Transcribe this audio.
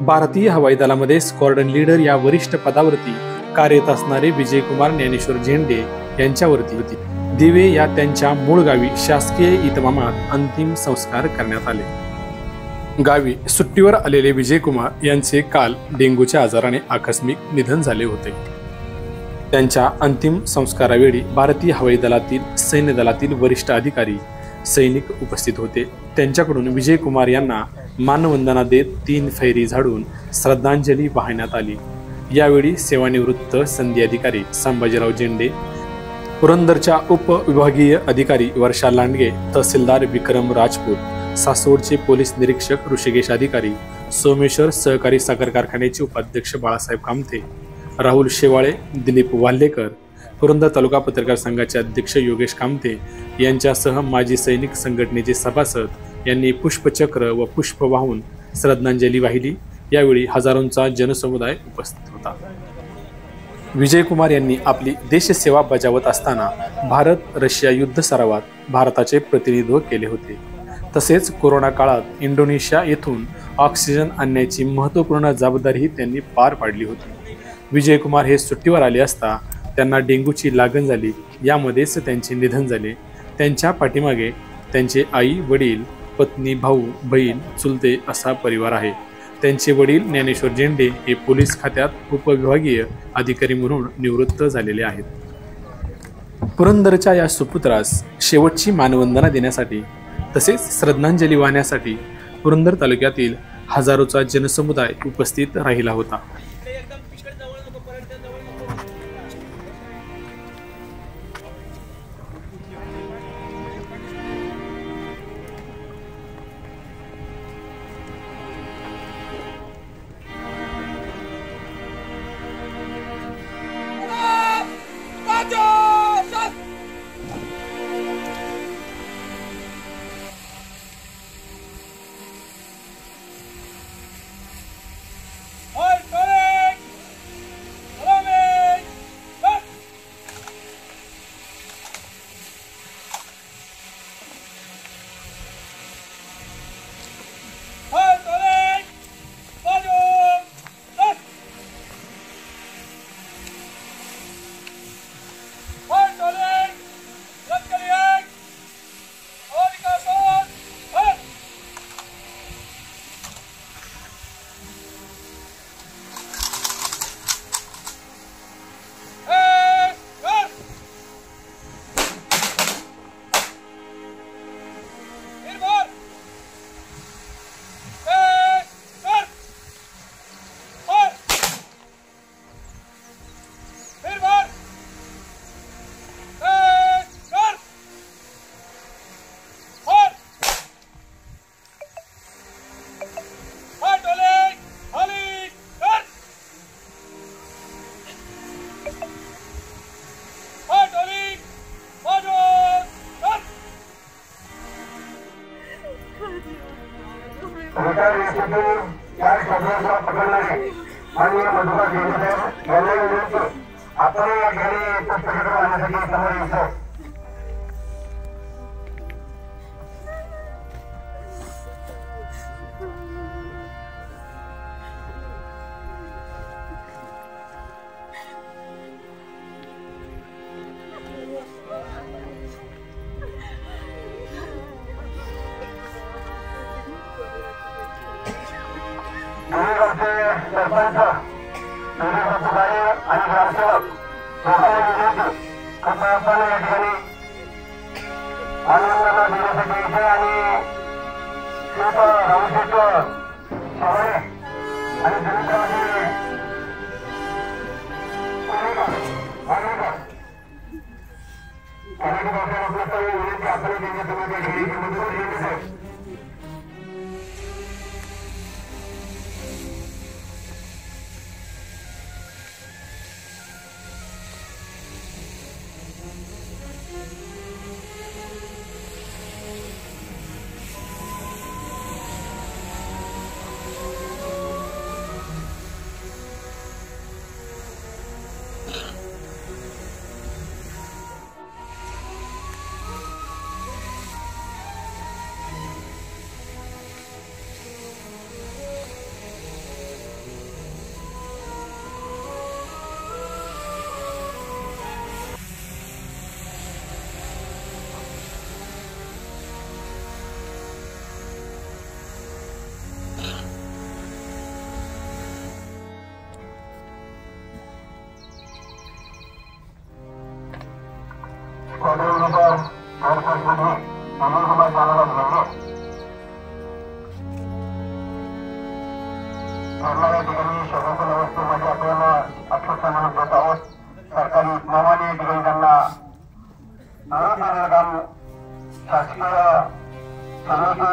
भारतीय हवाई दलामध्ये स्क्वॉड्रन लीडर या वरिष्ठ पदावरती कार्यरत असणारे विजयकुमार ज्ञानेश्वर झेंडे यांच्यावरती होती दिवे या त्यांच्या मूळ गावी शासकीय इतमामात अंतिम संस्कार करण्यात आले। गावी सुट्टीवर आलेले विजयकुमार यांचे काल डेंग्यूच्या आजाराने आकस्मिक निधन झाले होते। त्यांच्या अंतिम संस्कारावेळी भारतीय हवाई दलातील सैन्य दलातील वरिष्ठ अधिकारी सैनिक उपस्थित होते। त्यांच्याकडून विजयकुमार यांना मानवंदना देत 3 फैरी झाडून श्रद्धांजली वाहण्यात आली। यावेळी सेवानिवृत्त संधी अधिकारी संभाजीराव झेंडे, पुरंदरच्या उपविभागीय अधिकारी वर्षा लांडगे, तहसीलदार विक्रम राजपूत, सासवडचे पोलीस निरीक्षक ऋषिकेश अधिकारी, सोमेश्वर सहकारी साखर कारखान्याचे उपाध्यक्ष बाळासाहेब कामते, राहुल शेवाळे, दिलीप वाल्हेकर, पुरंदर तालुका पत्रकार संघाचे अध्यक्ष योगेश कामते यांच्यासह माजी सैनिक संघटनेचे सभासद यांनी पुष्पचक्र व पुष्प वाहून श्रद्धांजली वाहिली। यावेळी हजारोंचा जनसमुदाय उपस्थित होता। विजयकुमार यांनी आपली देशसेवा बजावत असताना भारत रशिया युद्ध सरावात भारताचे प्रतिनिधित्व केले होते। तसेच कोरोना काळात इंडोनेशिया येथून ऑक्सिजन आणण्याची महत्त्वपूर्ण जबाबदारी त्यांनी पार पाडली होती। विजयकुमार हे सुट्टीवर आले असता त्यांना डेंग्यूची लागण झाली। यामध्येच त्यांचे निधन झाले। त्यांच्या पाठीमागे त्यांचे आई वडील, पत्नी, भाऊ, बहीण, चुलते असा परिवार आहे। त्यांचे वडील ज्ञानेश्वर झेंडे हे पोलीस खात्यात उपविभागीय अधिकारी म्हणून निवृत्त झालेले आहेत। पुरंदरच्या या सुपुत्रास शेवटची मानवंदना देण्यासाठी तसेच श्रद्धांजली वाहण्यासाठी पुरंदर तालुक्यातील हजारोचा जनसमुदाय उपस्थित राहिला होता। कोऑर्डिनेटर गैरसरकारी अनिल कुमार जानाला घेऊन या ठिकाणी शोभाफुल वस्तूमध्ये आपण अक्षरशः देत आहोत. सरकारी इतमामाने ठिकाणी त्यांना शासकीय समिती